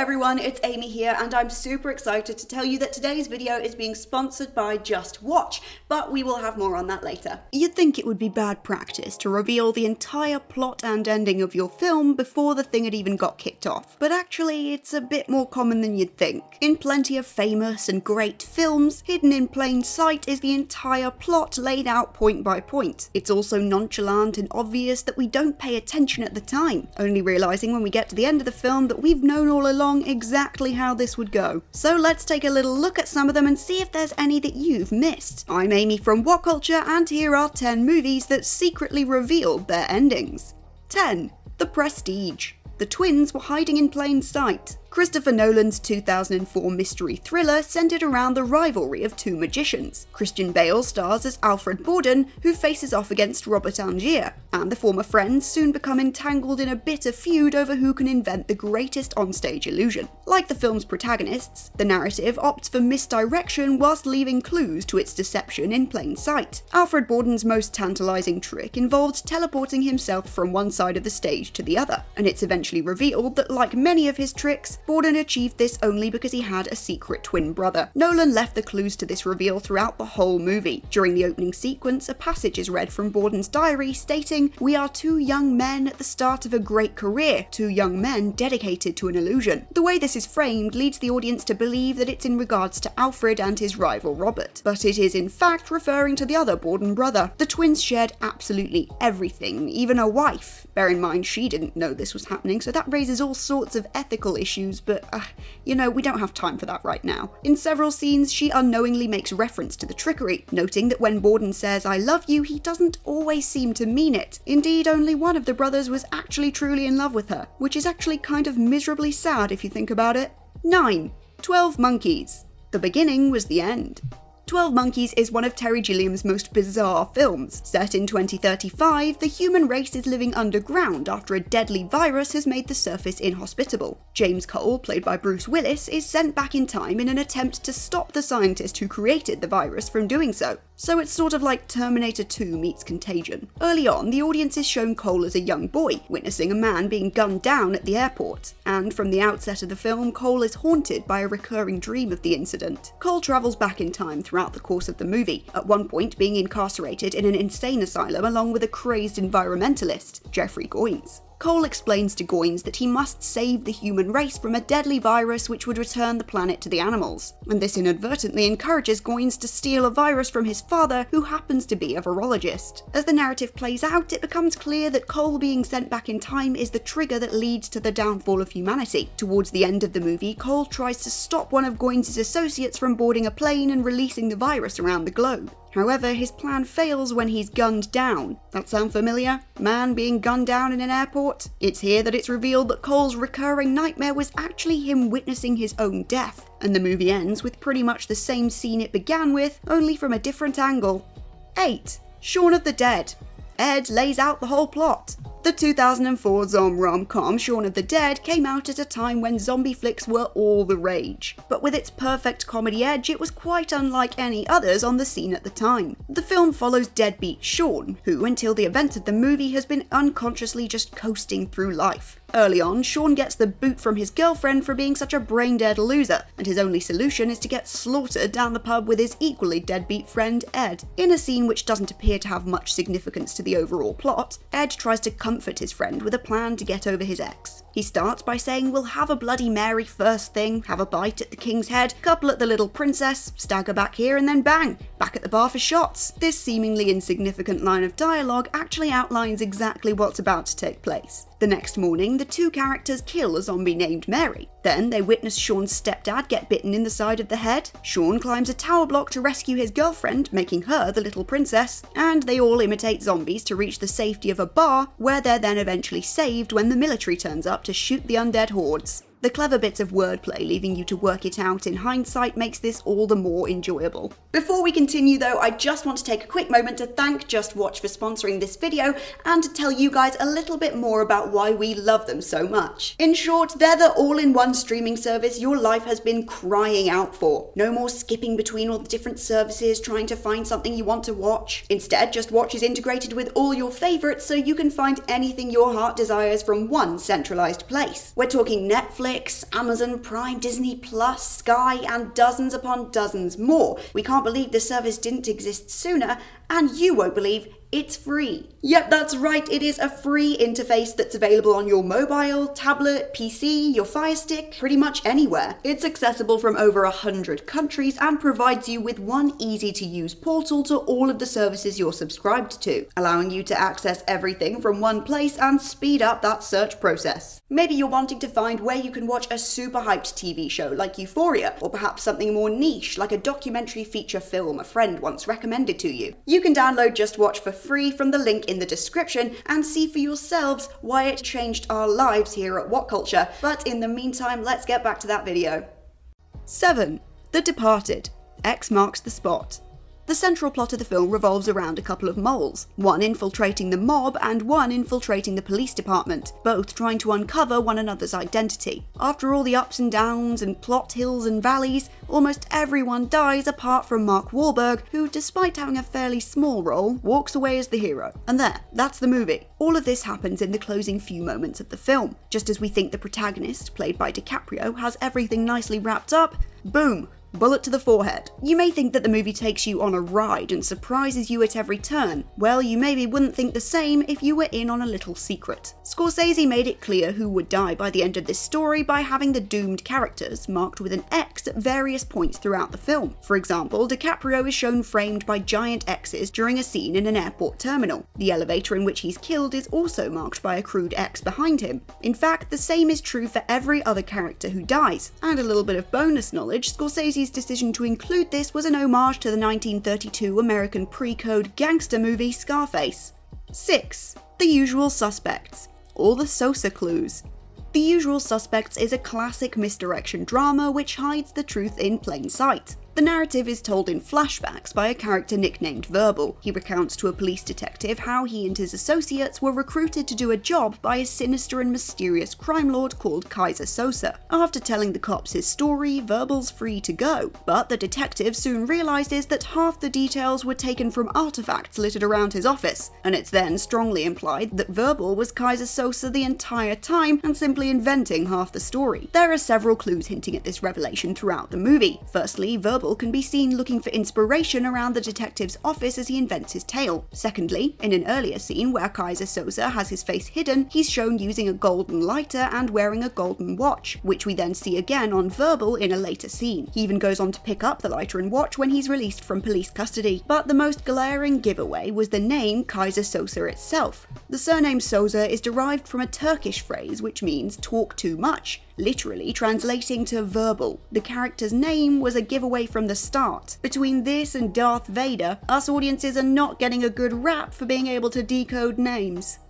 everyone, it's Amy here, and I'm super excited to tell you that today's video is being sponsored by Just Watch, but we will have more on that later. You'd think it would be bad practice to reveal the entire plot and ending of your film before the thing had even got kicked off, but actually it's a bit more common than you'd think. In plenty of famous and great films, hidden in plain sight is the entire plot laid out point by point. It's also nonchalant and obvious that we don't pay attention at the time, only realising when we get to the end of the film that we've known all along exactly how this would go. So let's take a little look at some of them and see if there's any that you've missed. I'm Amy from What Culture, and here are 10 movies that secretly revealed their endings. 10. The Prestige. The twins were hiding in plain sight. Christopher Nolan's 2004 mystery thriller centered around the rivalry of two magicians. Christian Bale stars as Alfred Borden, who faces off against Robert Angier, and the former friends soon become entangled in a bitter feud over who can invent the greatest onstage illusion. Like the film's protagonists, the narrative opts for misdirection whilst leaving clues to its deception in plain sight. Alfred Borden's most tantalizing trick involved teleporting himself from one side of the stage to the other, and it's eventually revealed that, like many of his tricks, Borden achieved this only because he had a secret twin brother. Nolan left the clues to this reveal throughout the whole movie. During the opening sequence, a passage is read from Borden's diary stating, "We are two young men at the start of a great career, two young men dedicated to an illusion." The way this is framed leads the audience to believe that it's in regards to Alfred and his rival Robert, but it is in fact referring to the other Borden brother. The twins shared absolutely everything, even a wife. Bear in mind she didn't know this was happening, so that raises all sorts of ethical issues, but we don't have time for that right now. In several scenes, she unknowingly makes reference to the trickery, noting that when Borden says "I love you," he doesn't always seem to mean it. Indeed, only one of the brothers was actually truly in love with her, which is actually kind of miserably sad if you think about it. 9. 12 Monkeys. The beginning was the end. 12 Monkeys is one of Terry Gilliam's most bizarre films. Set in 2035, the human race is living underground after a deadly virus has made the surface inhospitable. James Cole, played by Bruce Willis, is sent back in time in an attempt to stop the scientist who created the virus from doing so. So it's sort of like Terminator 2 meets Contagion. Early on, the audience is shown Cole as a young boy, witnessing a man being gunned down at the airport. And from the outset of the film, Cole is haunted by a recurring dream of the incident. Cole travels back in time throughout the course of the movie, at one point being incarcerated in an insane asylum along with a crazed environmentalist, Jeffrey Goins. Cole explains to Goins that he must save the human race from a deadly virus which would return the planet to the animals, and this inadvertently encourages Goins to steal a virus from his father, who happens to be a virologist. As the narrative plays out, it becomes clear that Cole being sent back in time is the trigger that leads to the downfall of humanity. Towards the end of the movie, Cole tries to stop one of Goins' associates from boarding a plane and releasing the virus around the globe. However, his plan fails when he's gunned down. That sound familiar? Man being gunned down in an airport? It's here that it's revealed that Cole's recurring nightmare was actually him witnessing his own death, and the movie ends with pretty much the same scene it began with, only from a different angle. 8. Shaun of the Dead. Ed lays out the whole plot. The 2004 rom-com Shaun of the Dead came out at a time when zombie flicks were all the rage, but with its perfect comedy edge, it was quite unlike any others on the scene at the time. The film follows deadbeat Shaun, who until the events of the movie has been unconsciously just coasting through life. Early on, Shaun gets the boot from his girlfriend for being such a brain-dead loser, and his only solution is to get slaughtered down the pub with his equally deadbeat friend Ed. In a scene which doesn't appear to have much significance to the overall plot, Ed tries to comfort his friend with a plan to get over his ex. He starts by saying, "We'll have a Bloody Mary first thing, have a bite at the King's Head, couple at the Little Princess, stagger back here, and then bang, back at the bar for shots." This seemingly insignificant line of dialogue actually outlines exactly what's about to take place. The next morning, the two characters kill a zombie named Mary. Then they witness Shaun's stepdad get bitten in the side of the head. Shaun climbs a tower block to rescue his girlfriend, making her the Little Princess, and they all imitate zombies to reach the safety of a bar, where they're then eventually saved when the military turns up to shoot the undead hordes. The clever bits of wordplay leaving you to work it out in hindsight makes this all the more enjoyable. Before we continue though, I just want to take a quick moment to thank Just Watch for sponsoring this video and to tell you guys a little bit more about why we love them so much. In short, they're the all-in-one streaming service your life has been crying out for. No more skipping between all the different services trying to find something you want to watch. Instead, Just Watch is integrated with all your favourites so you can find anything your heart desires from one centralised place. We're talking Netflix, Netflix, Amazon Prime, Disney Plus, Sky, and dozens upon dozens more. We can't believe the service didn't exist sooner, and you won't believe it's free. Yep, that's right, it is a free interface that's available on your mobile, tablet, PC, your Fire Stick, pretty much anywhere. It's accessible from over 100 countries and provides you with one easy-to-use portal to all of the services you're subscribed to, allowing you to access everything from one place and speed up that search process. Maybe you're wanting to find where you can watch a super hyped TV show like Euphoria, or perhaps something more niche like a documentary feature film a friend once recommended to you. You can download Just Watch for free from the link in the description and see for yourselves why it changed our lives here at What Culture. But in the meantime, let's get back to that video. 7. The Departed. X marks the spot. The central plot of the film revolves around a couple of moles, one infiltrating the mob and one infiltrating the police department, both trying to uncover one another's identity. After all the ups and downs and plot hills and valleys, almost everyone dies apart from Mark Wahlberg, who, despite having a fairly small role, walks away as the hero. And that's the movie. All of this happens in the closing few moments of the film. Just as we think the protagonist, played by DiCaprio, has everything nicely wrapped up, boom! Bullet to the forehead. You may think that the movie takes you on a ride and surprises you at every turn. Well, you maybe wouldn't think the same if you were in on a little secret. Scorsese made it clear who would die by the end of this story by having the doomed characters marked with an X at various points throughout the film. For example, DiCaprio is shown framed by giant X's during a scene in an airport terminal. The elevator in which he's killed is also marked by a crude X behind him. In fact, the same is true for every other character who dies. And a little bit of bonus knowledge, Scorsese's decision to include this was an homage to the 1932 American pre-code gangster movie Scarface. 6. The Usual Suspects, or the SOZE clues. The Usual Suspects is a classic misdirection drama which hides the truth in plain sight. The narrative is told in flashbacks by a character nicknamed Verbal. He recounts to a police detective how he and his associates were recruited to do a job by a sinister and mysterious crime lord called Kaiser Soze. After telling the cops his story, Verbal's free to go, but the detective soon realizes that half the details were taken from artifacts littered around his office, and it's then strongly implied that Verbal was Kaiser Soze the entire time and simply inventing half the story. There are several clues hinting at this revelation throughout the movie. Firstly, Verbal can be seen looking for inspiration around the detective's office as he invents his tale. Secondly, in an earlier scene where Kaiser Soze has his face hidden, he's shown using a golden lighter and wearing a golden watch, which we then see again on Verbal in a later scene. He even goes on to pick up the lighter and watch when he's released from police custody. But the most glaring giveaway was the name Kaiser Soze itself. The surname Soze is derived from a Turkish phrase which means talk too much, literally translating to verbal. The character's name was a giveaway from the start. Between this and Darth Vader, us audiences are not getting a good rap for being able to decode names.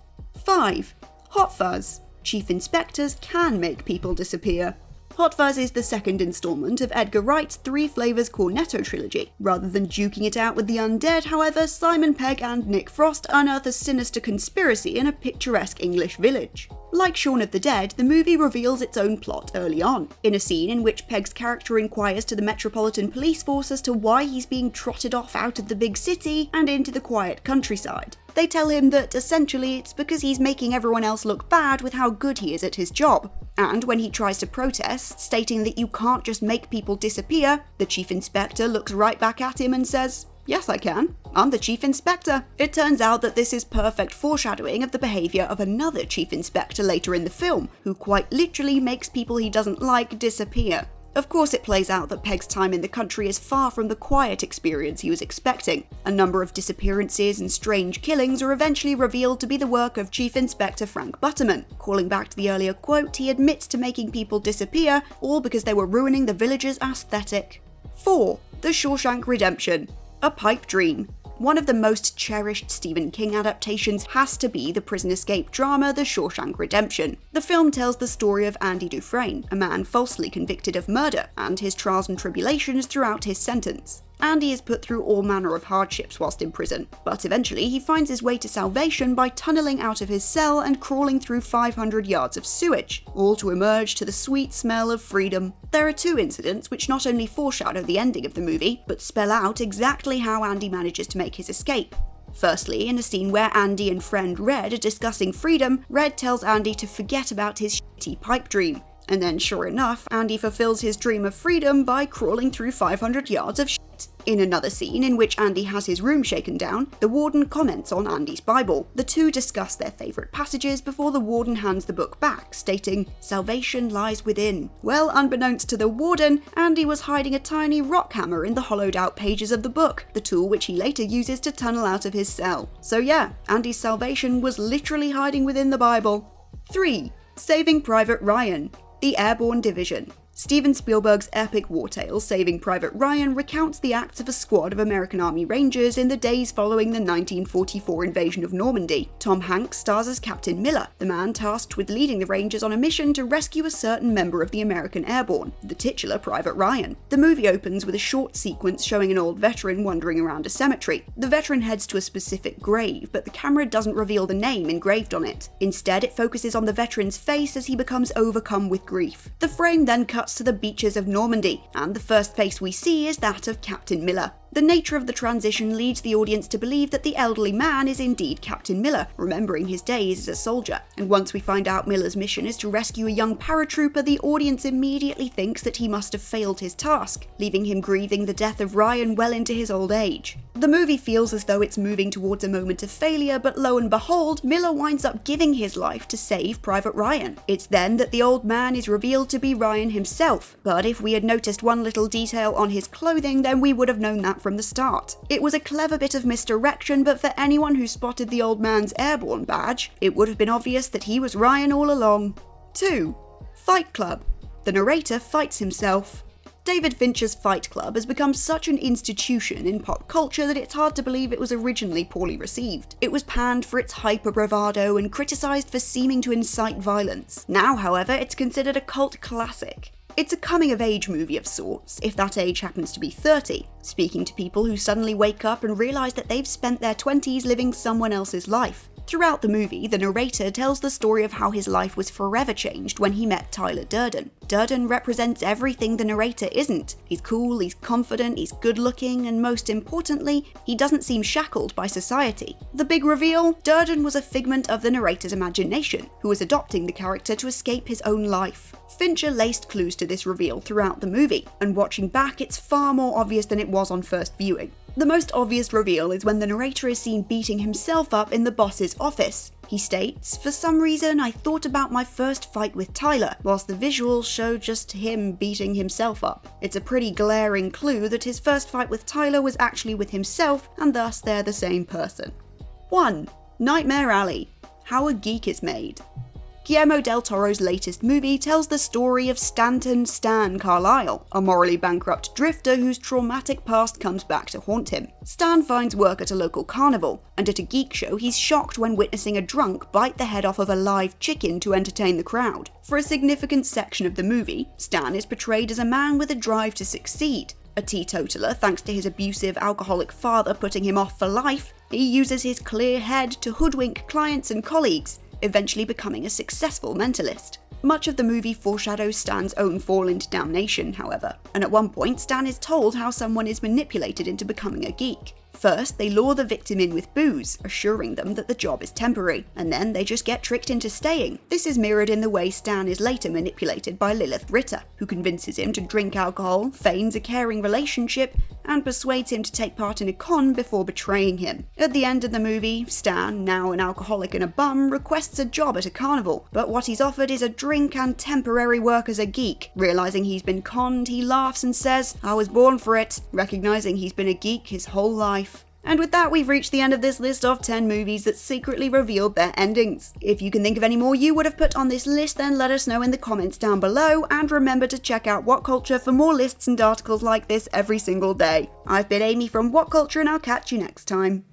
5. Hot Fuzz. Chief inspectors can make people disappear. Hot Fuzz is the second installment of Edgar Wright's Three Flavors Cornetto trilogy. Rather than duking it out with the undead, however, Simon Pegg and Nick Frost unearth a sinister conspiracy in a picturesque English village. Like Shaun of the Dead, the movie reveals its own plot early on, in a scene in which Pegg's character inquires to the Metropolitan Police Force as to why he's being trotted off out of the big city and into the quiet countryside. They tell him that essentially it's because he's making everyone else look bad with how good he is at his job. And when he tries to protest, stating that you can't just make people disappear, the chief inspector looks right back at him and says, "Yes, I can. I'm the chief inspector." It turns out that this is perfect foreshadowing of the behaviour of another chief inspector later in the film, who quite literally makes people he doesn't like disappear. Of course, it plays out that Pegg's time in the country is far from the quiet experience he was expecting. A number of disappearances and strange killings are eventually revealed to be the work of Chief Inspector Frank Butterman. Calling back to the earlier quote, he admits to making people disappear, all because they were ruining the village's aesthetic. 4. The Shawshank Redemption. A pipe dream. One of the most cherished Stephen King adaptations has to be the prison escape drama The Shawshank Redemption. The film tells the story of Andy Dufresne, a man falsely convicted of murder, and his trials and tribulations throughout his sentence. Andy is put through all manner of hardships whilst in prison, but eventually he finds his way to salvation by tunnelling out of his cell and crawling through 500 yards of sewage, all to emerge to the sweet smell of freedom. There are two incidents which not only foreshadow the ending of the movie, but spell out exactly how Andy manages to make his escape. Firstly, in a scene where Andy and friend Red are discussing freedom, Red tells Andy to forget about his shitty pipe dream. And then sure enough, Andy fulfills his dream of freedom by crawling through 500 yards of shit. In another scene in which Andy has his room shaken down, the warden comments on Andy's Bible. The two discuss their favourite passages before the warden hands the book back, stating, "Salvation lies within." Well, unbeknownst to the warden, Andy was hiding a tiny rock hammer in the hollowed out pages of the book, the tool which he later uses to tunnel out of his cell. So yeah, Andy's salvation was literally hiding within the Bible. 3. Saving Private Ryan, the Airborne Division. Steven Spielberg's epic war tale Saving Private Ryan recounts the acts of a squad of American Army Rangers in the days following the 1944 invasion of Normandy. Tom Hanks stars as Captain Miller, the man tasked with leading the Rangers on a mission to rescue a certain member of the American Airborne, the titular Private Ryan. The movie opens with a short sequence showing an old veteran wandering around a cemetery. The veteran heads to a specific grave, but the camera doesn't reveal the name engraved on it. Instead, it focuses on the veteran's face as he becomes overcome with grief. The frame then cuts to the beaches of Normandy, and the first face we see is that of Captain Miller. The nature of the transition leads the audience to believe that the elderly man is indeed Captain Miller, remembering his days as a soldier. And once we find out Miller's mission is to rescue a young paratrooper, the audience immediately thinks that he must have failed his task, leaving him grieving the death of Ryan well into his old age. The movie feels as though it's moving towards a moment of failure, but lo and behold, Miller winds up giving his life to save Private Ryan. It's then that the old man is revealed to be Ryan himself, but if we had noticed one little detail on his clothing, then we would have known that from the start. It was a clever bit of misdirection, but for anyone who spotted the old man's Airborne badge, it would have been obvious that he was Ryan all along. 2. Fight Club. The narrator fights himself. David Fincher's Fight Club has become such an institution in pop culture that it's hard to believe it was originally poorly received. It was panned for its hyper-bravado and criticised for seeming to incite violence. Now, however, it's considered a cult classic. It's a coming-of-age movie of sorts, if that age happens to be 30, speaking to people who suddenly wake up and realise that they've spent their 20s living someone else's life. Throughout the movie, the narrator tells the story of how his life was forever changed when he met Tyler Durden. Durden represents everything the narrator isn't. He's cool, he's confident, he's good-looking, and most importantly, he doesn't seem shackled by society. The big reveal? Durden was a figment of the narrator's imagination, who was adopting the character to escape his own life. Fincher laced clues to this reveal throughout the movie, and watching back, it's far more obvious than it was on first viewing. The most obvious reveal is when the narrator is seen beating himself up in the boss's office. He states, "For some reason I thought about my first fight with Tyler," whilst the visuals show just him beating himself up. It's a pretty glaring clue that his first fight with Tyler was actually with himself, and thus they're the same person. 1. Nightmare Alley. How a Geek is Made. Guillermo del Toro's latest movie tells the story of Stanton Stan Carlisle, a morally bankrupt drifter whose traumatic past comes back to haunt him. Stan finds work at a local carnival, and at a geek show he's shocked when witnessing a drunk bite the head off of a live chicken to entertain the crowd. For a significant section of the movie, Stan is portrayed as a man with a drive to succeed. A teetotaler thanks to his abusive alcoholic father putting him off for life, he uses his clear head to hoodwink clients and colleagues, eventually becoming a successful mentalist. Much of the movie foreshadows Stan's own fall into damnation, however, and at one point Stan is told how someone is manipulated into becoming a geek. First, they lure the victim in with booze, assuring them that the job is temporary, and then they just get tricked into staying. This is mirrored in the way Stan is later manipulated by Lilith Ritter, who convinces him to drink alcohol, feigns a caring relationship, and persuades him to take part in a con before betraying him. At the end of the movie, Stan, now an alcoholic and a bum, requests a job at a carnival, but what he's offered is a drink and temporary work as a geek. Realizing he's been conned, he laughs and says, "I was born for it," recognizing he's been a geek his whole life. And with that, we've reached the end of this list of 10 movies that secretly revealed their endings. If you can think of any more you would have put on this list, then let us know in the comments down below, and remember to check out What Culture for more lists and articles like this every single day. I've been Amy from What Culture, and I'll catch you next time.